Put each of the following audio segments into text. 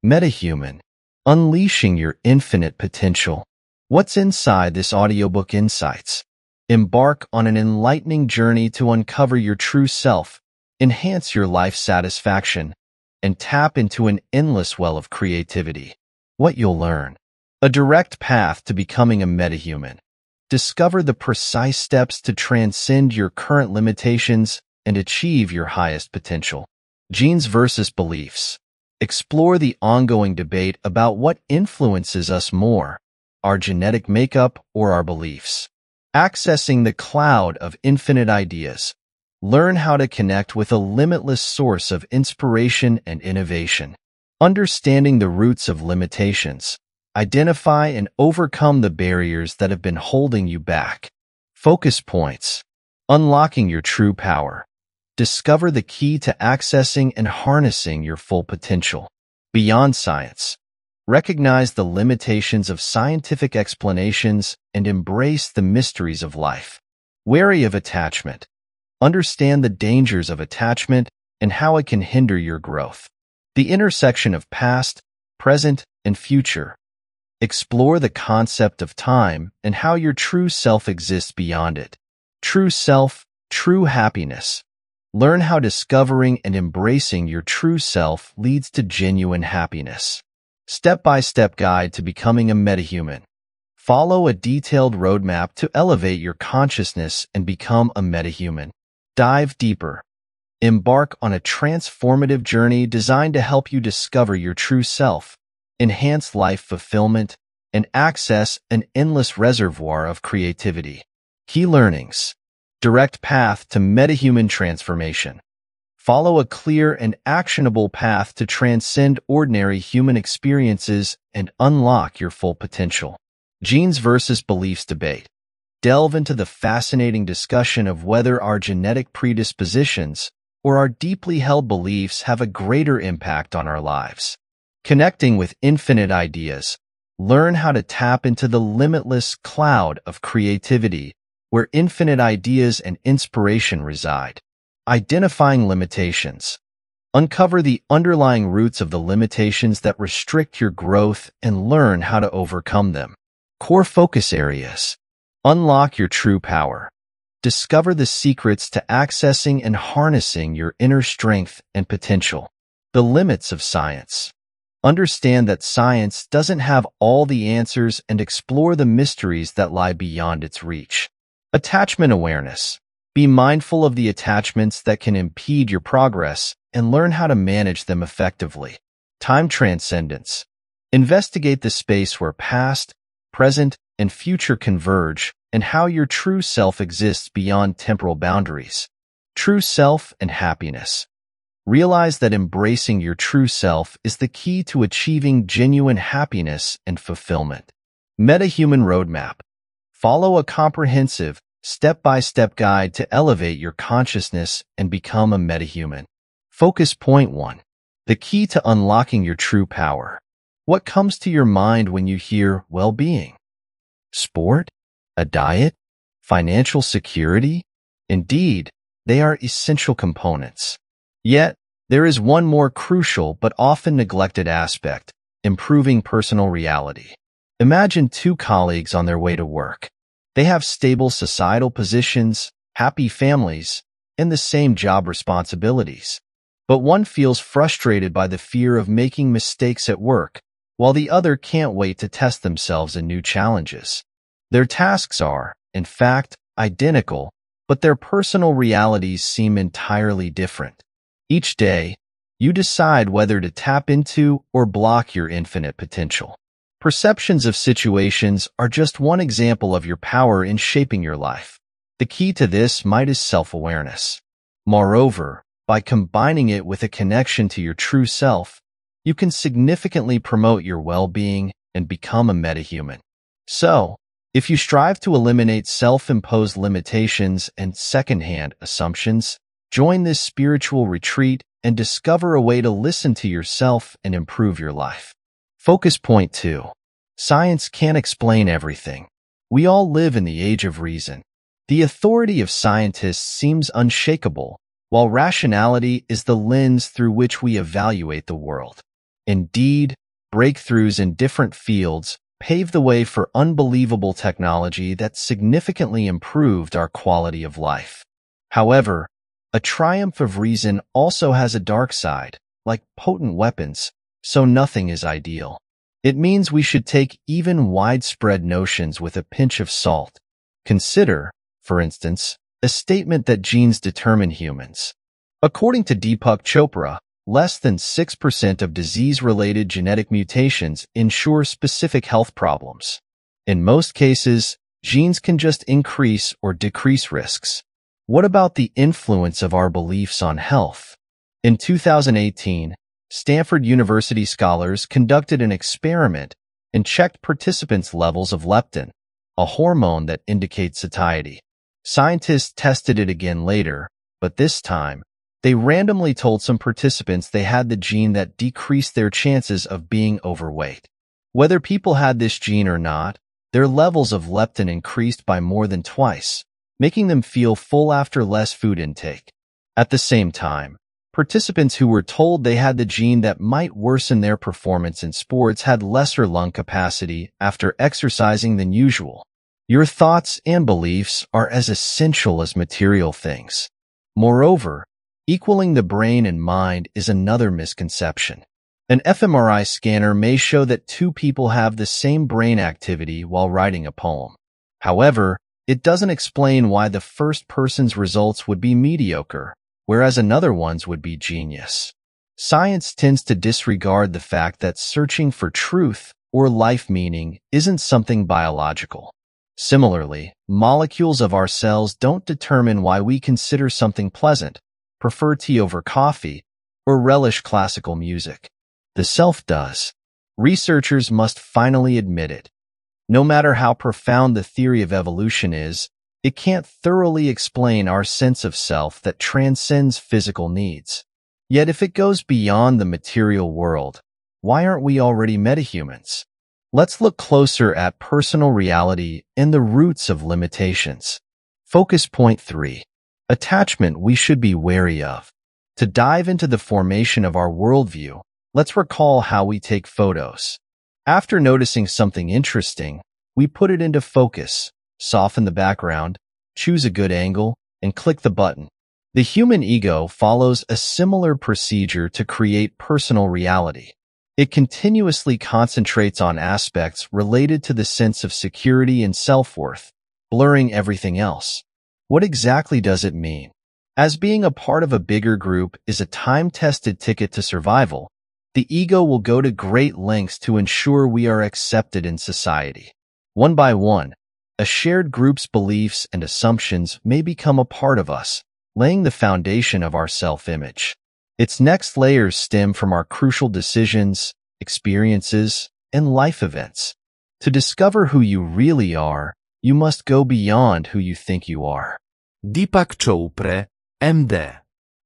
MetaHuman, unleashing your infinite potential. What's inside this audiobook insights? Embark on an enlightening journey to uncover your true self, enhance your life satisfaction, and tap into an endless well of creativity. What you'll learn. A direct path to becoming a metahuman. Discover the precise steps to transcend your current limitations and achieve your highest potential. Genes versus beliefs. Explore the ongoing debate about what influences us more, our genetic makeup or our beliefs. Accessing the cloud of infinite ideas. Learn how to connect with a limitless source of inspiration and innovation. Understanding the roots of limitations. Identify and overcome the barriers that have been holding you back. Focus points. Unlocking your true power. Discover the key to accessing and harnessing your full potential. Beyond science. Recognize the limitations of scientific explanations and embrace the mysteries of life. Wary of attachment. Understand the dangers of attachment and how it can hinder your growth. The intersection of past, present, and future. Explore the concept of time and how your true self exists beyond it. True self, true happiness. Learn how discovering and embracing your true self leads to genuine happiness. Step-by-step guide to becoming a metahuman. Follow a detailed roadmap to elevate your consciousness and become a metahuman. Dive deeper. Embark on a transformative journey designed to help you discover your true self, enhance life fulfillment, and access an endless reservoir of creativity. Key learnings. Direct path to metahuman transformation. Follow a clear and actionable path to transcend ordinary human experiences and unlock your full potential. Genes versus beliefs debate. Delve into the fascinating discussion of whether our genetic predispositions or our deeply held beliefs have a greater impact on our lives. Connecting with infinite ideas. Learn how to tap into the limitless cloud of creativity where infinite ideas and inspiration reside. Identifying limitations. Uncover the underlying roots of the limitations that restrict your growth and learn how to overcome them. Core focus areas. Unlock your true power. Discover the secrets to accessing and harnessing your inner strength and potential. The limits of science. Understand that science doesn't have all the answers and explore the mysteries that lie beyond its reach. Attachment awareness. Be mindful of the attachments that can impede your progress and learn how to manage them effectively. Time transcendence. Investigate the space where past, present, and future converge and how your true self exists beyond temporal boundaries. True self and happiness. Realize that embracing your true self is the key to achieving genuine happiness and fulfillment. MetaHuman roadmap. Follow a comprehensive, step-by-step guide to elevate your consciousness and become a metahuman. Focus point 1. The key to unlocking your true power. What comes to your mind when you hear well-being? Sport? A diet? Financial security? Indeed, they are essential components. Yet, there is one more crucial but often neglected aspect: improving personal reality. Imagine two colleagues on their way to work. They have stable societal positions, happy families, and the same job responsibilities. But one feels frustrated by the fear of making mistakes at work, while the other can't wait to test themselves in new challenges. Their tasks are, in fact, identical, but their personal realities seem entirely different. Each day, you decide whether to tap into or block your infinite potential. Perceptions of situations are just one example of your power in shaping your life. The key to this might is self-awareness. Moreover, by combining it with a connection to your true self, you can significantly promote your well-being and become a metahuman. So, if you strive to eliminate self-imposed limitations and second-hand assumptions, join this spiritual retreat and discover a way to listen to yourself and improve your life. Focus point 2. Science can't explain everything. We all live in the age of reason. The authority of scientists seems unshakable, while rationality is the lens through which we evaluate the world. Indeed, breakthroughs in different fields paved the way for unbelievable technology that significantly improved our quality of life. However, a triumph of reason also has a dark side, like potent weapons, so nothing is ideal. It means we should take even widespread notions with a pinch of salt. Consider, for instance, a statement that genes determine humans. According to Deepak Chopra, less than 6% of disease-related genetic mutations ensure specific health problems. In most cases, genes can just increase or decrease risks. What about the influence of our beliefs on health? In 2018, Stanford University scholars conducted an experiment and checked participants' levels of leptin, a hormone that indicates satiety. Scientists tested it again later, but this time, they randomly told some participants they had the gene that decreased their chances of being overweight. Whether people had this gene or not, their levels of leptin increased by more than twice, making them feel full after less food intake. At the same time, participants who were told they had the gene that might worsen their performance in sports had lesser lung capacity after exercising than usual. Your thoughts and beliefs are as essential as material things. Moreover, equaling the brain and mind is another misconception. An fMRI scanner may show that two people have the same brain activity while writing a poem. However, it doesn't explain why the first person's results would be mediocre, whereas another one's would be genius. Science tends to disregard the fact that searching for truth or life meaning isn't something biological. Similarly, molecules of our cells don't determine why we consider something pleasant, prefer tea over coffee, or relish classical music. The self does. Researchers must finally admit it. No matter how profound the theory of evolution is, it can't thoroughly explain our sense of self that transcends physical needs. Yet if it goes beyond the material world, why aren't we already metahumans? Let's look closer at personal reality and the roots of limitations. Focus point 3. Attachment we should be wary of. To dive into the formation of our worldview, let's recall how we take photos. After noticing something interesting, we put it into focus, soften the background, choose a good angle, and click the button. The human ego follows a similar procedure to create personal reality. It continuously concentrates on aspects related to the sense of security and self-worth, blurring everything else. What exactly does it mean? As being a part of a bigger group is a time-tested ticket to survival, the ego will go to great lengths to ensure we are accepted in society. One by one, a shared group's beliefs and assumptions may become a part of us, laying the foundation of our self-image. Its next layers stem from our crucial decisions, experiences, and life events. To discover who you really are, you must go beyond who you think you are. Deepak Chopra, MD.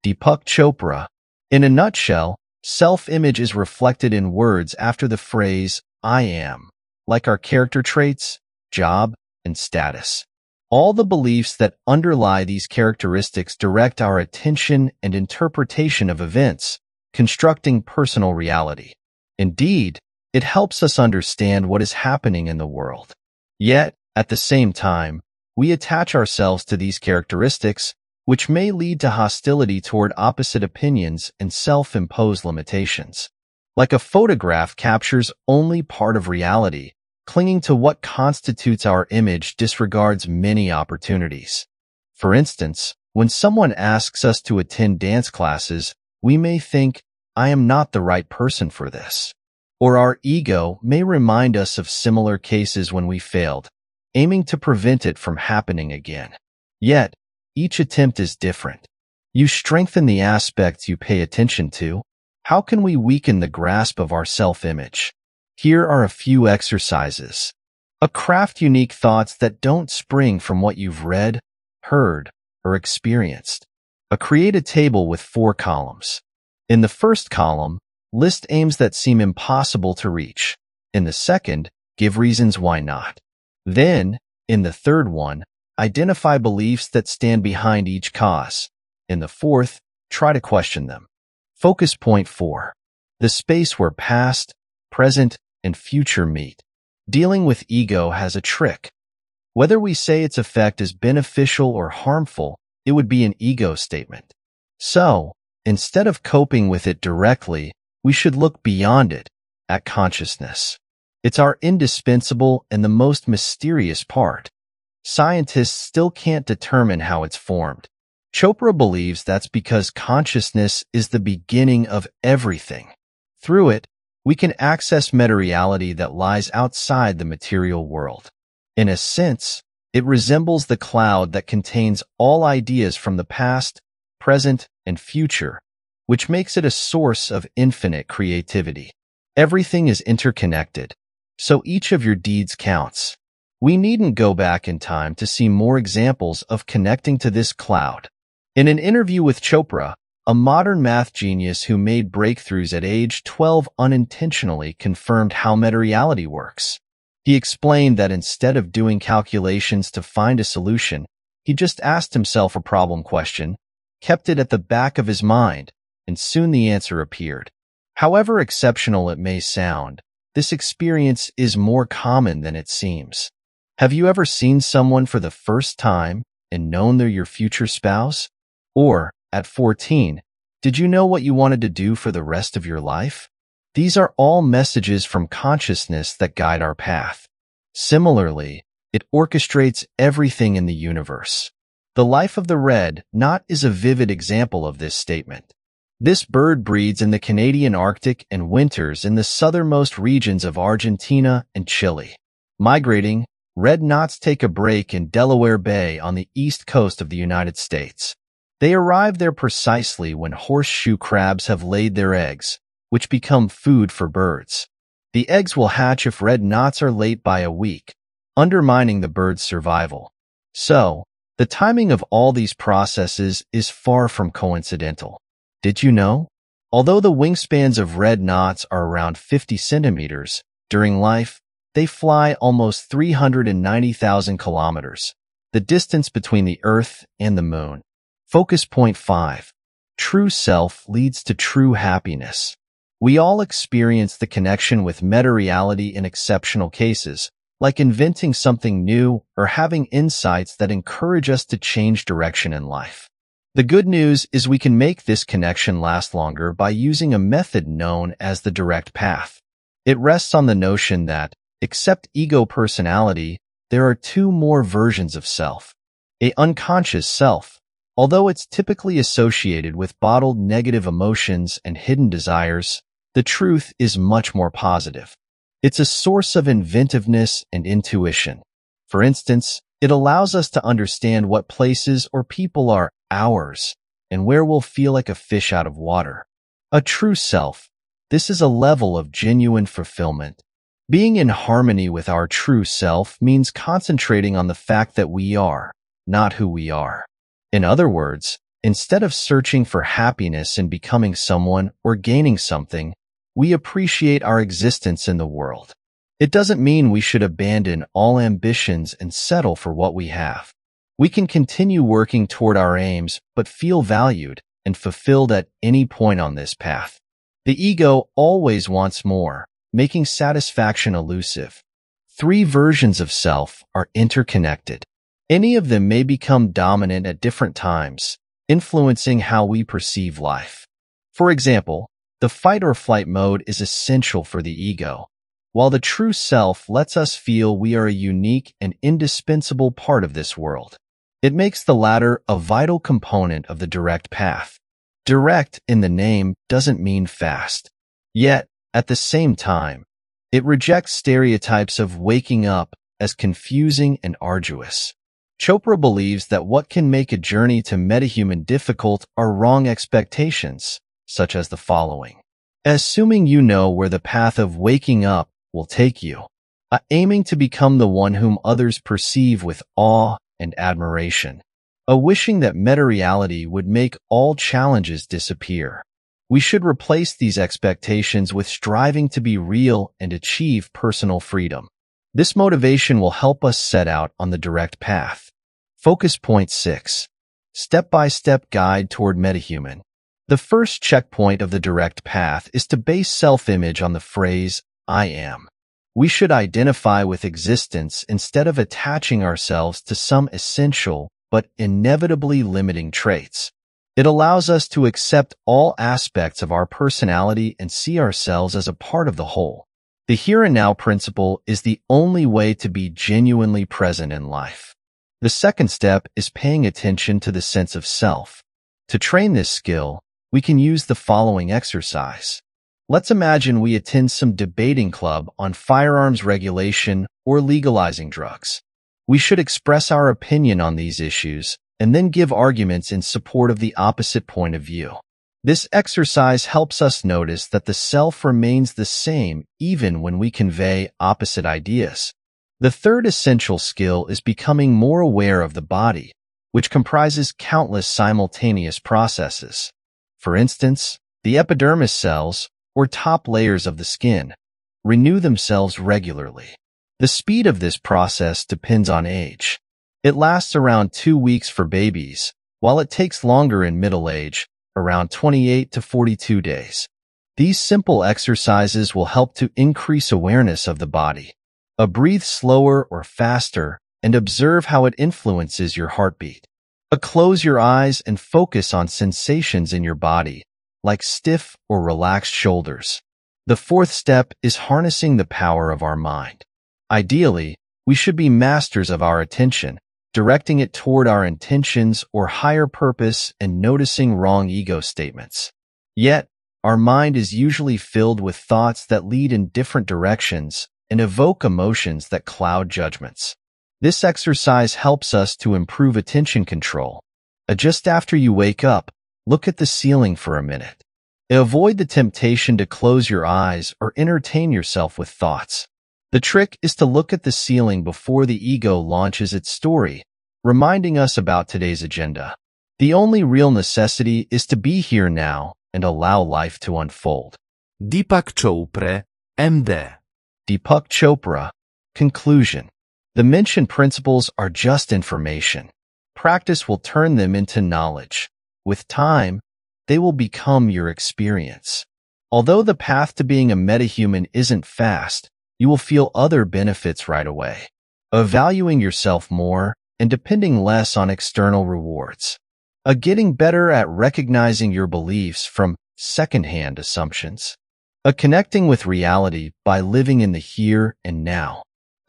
Deepak Chopra. In a nutshell, self-image is reflected in words after the phrase, I am, like our character traits, job, and status. All the beliefs that underlie these characteristics direct our attention and interpretation of events, constructing personal reality. Indeed, it helps us understand what is happening in the world. Yet, at the same time, we attach ourselves to these characteristics, which may lead to hostility toward opposite opinions and self-imposed limitations. Like a photograph captures only part of reality, clinging to what constitutes our image disregards many opportunities. For instance, when someone asks us to attend dance classes, we may think, I am not the right person for this. Or our ego may remind us of similar cases when we failed, aiming to prevent it from happening again. Yet, each attempt is different. You strengthen the aspects you pay attention to. How can we weaken the grasp of our self-image? Here are a few exercises. Craft unique thoughts that don't spring from what you've read, heard, or experienced. Create a table with 4 columns. In the first column, list aims that seem impossible to reach. In the second, give reasons why not. Then, in the third one, identify beliefs that stand behind each cause. In the fourth, try to question them. Focus point 4. the space where past, present, and future meet. Dealing with ego has a trick. Whether we say its effect is beneficial or harmful, it would be an ego statement. So, instead of coping with it directly, we should look beyond it, at consciousness. It's our indispensable and the most mysterious part. Scientists still can't determine how it's formed. Chopra believes that's because consciousness is the beginning of everything. Through it, we can access meta-reality that lies outside the material world. In a sense, it resembles the cloud that contains all ideas from the past, present, and future, which makes it a source of infinite creativity. Everything is interconnected, so each of your deeds counts. We needn't go back in time to see more examples of connecting to this cloud. In an interview with Chopra, a modern math genius who made breakthroughs at age 12 unintentionally confirmed how meta-reality works. He explained that instead of doing calculations to find a solution, he just asked himself a problem question, kept it at the back of his mind, and soon the answer appeared. However exceptional it may sound, this experience is more common than it seems. Have you ever seen someone for the first time and known they're your future spouse? Or, at 14, did you know what you wanted to do for the rest of your life? These are all messages from consciousness that guide our path. Similarly, it orchestrates everything in the universe. The life of the red knot is a vivid example of this statement. This bird breeds in the Canadian Arctic and winters in the southernmost regions of Argentina and Chile. Migrating, red knots take a break in Delaware Bay on the east coast of the United States. They arrive there precisely when horseshoe crabs have laid their eggs, which become food for birds. The eggs will hatch if red knots are late by a week, undermining the bird's survival. So, the timing of all these processes is far from coincidental. Did you know? Although the wingspans of red knots are around 50 centimeters, during life, they fly almost 390,000 kilometers, the distance between the Earth and the Moon. Focus point 5. True self leads to true happiness. We all experience the connection with meta-reality in exceptional cases, like inventing something new or having insights that encourage us to change direction in life. The good news is we can make this connection last longer by using a method known as the direct path. It rests on the notion that, except ego personality, there are two more versions of self. A unconscious self, although it's typically associated with bottled negative emotions and hidden desires, the truth is much more positive. It's a source of inventiveness and intuition. For instance, it allows us to understand what places or people are ours and where we'll feel like a fish out of water. A true self. This is a level of genuine fulfillment. Being in harmony with our true self means concentrating on the fact that we are, not who we are. In other words, instead of searching for happiness in becoming someone or gaining something, we appreciate our existence in the world. It doesn't mean we should abandon all ambitions and settle for what we have. We can continue working toward our aims, but feel valued and fulfilled at any point on this path. The ego always wants more, making satisfaction elusive. 3 versions of self are interconnected. Any of them may become dominant at different times, influencing how we perceive life. For example, the fight or flight mode is essential for the ego, while the true self lets us feel we are a unique and indispensable part of this world. It makes the latter a vital component of the direct path. Direct in the name doesn't mean fast. Yet, at the same time, it rejects stereotypes of waking up as confusing and arduous. Chopra believes that what can make a journey to metahuman difficult are wrong expectations, such as the following. Assuming you know where the path of waking up will take you. Aiming to become the one whom others perceive with awe and admiration. A wishing that meta-reality would make all challenges disappear. We should replace these expectations with striving to be real and achieve personal freedom. This motivation will help us set out on the direct path. Focus point 6. Step-by-step guide toward metahuman. The first checkpoint of the direct path is to base self-image on the phrase, I am. We should identify with existence instead of attaching ourselves to some essential but inevitably limiting traits. It allows us to accept all aspects of our personality and see ourselves as a part of the whole. The here and now principle is the only way to be genuinely present in life. The second step is paying attention to the sense of self. To train this skill, we can use the following exercise. Let's imagine we attend some debating club on firearms regulation or legalizing drugs. We should express our opinion on these issues and then give arguments in support of the opposite point of view. This exercise helps us notice that the self remains the same even when we convey opposite ideas. The third essential skill is becoming more aware of the body, which comprises countless simultaneous processes. For instance, the epidermis cells, or top layers of the skin, renew themselves regularly. The speed of this process depends on age. It lasts around 2 weeks for babies, while it takes longer in middle age, around 28 to 42 days. These simple exercises will help to increase awareness of the body. Breathe slower or faster and observe how it influences your heartbeat. Close your eyes and focus on sensations in your body, like stiff or relaxed shoulders. The fourth step is harnessing the power of our mind. Ideally, we should be masters of our attention, directing it toward our intentions or higher purpose and noticing wrong ego statements. Yet, our mind is usually filled with thoughts that lead in different directions and evoke emotions that cloud judgments. This exercise helps us to improve attention control. Just after you wake up, look at the ceiling for a minute. Avoid the temptation to close your eyes or entertain yourself with thoughts. The trick is to look at the ceiling before the ego launches its story, reminding us about today's agenda. The only real necessity is to be here now and allow life to unfold. Deepak Chopra, MD. Deepak Chopra. Conclusion. The mentioned principles are just information. Practice will turn them into knowledge. With time, they will become your experience. Although the path to being a metahuman isn't fast, you will feel other benefits right away. Valuing yourself more and depending less on external rewards. Getting better at recognizing your beliefs from secondhand assumptions. Connecting with reality by living in the here and now.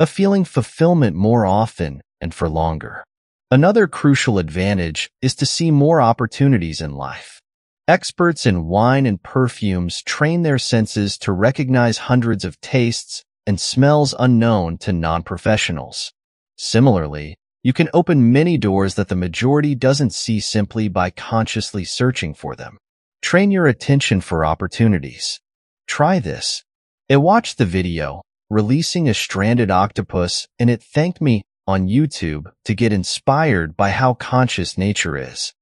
Feeling fulfillment more often and for longer. Another crucial advantage is to see more opportunities in life. Experts in wine and perfumes train their senses to recognize hundreds of tastes and smells unknown to non-professionals. Similarly, you can open many doors that the majority doesn't see simply by consciously searching for them. Train your attention for opportunities. Try this. I watched the video, Releasing a Stranded Octopus, and it thanked me on YouTube to get inspired by how conscious nature is.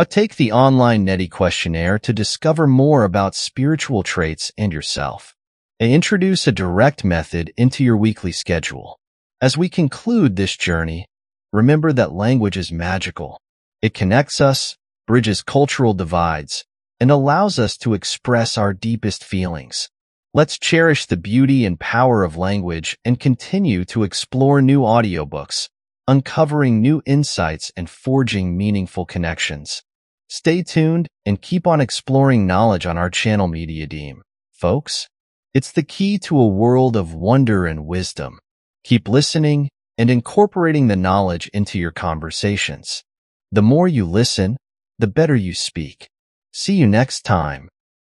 Take the online Neti questionnaire to discover more about spiritual traits and yourself. Introduce a direct method into your weekly schedule. As we conclude this journey, remember that language is magical. It connects us, bridges cultural divides, and allows us to express our deepest feelings. Let's cherish the beauty and power of language and continue to explore new audiobooks, uncovering new insights and forging meaningful connections. Stay tuned and keep on exploring knowledge on our channel Mediadeem. Folks, it's the key to a world of wonder and wisdom. Keep listening and incorporating the knowledge into your conversations. The more you listen, the better you speak. See you next time.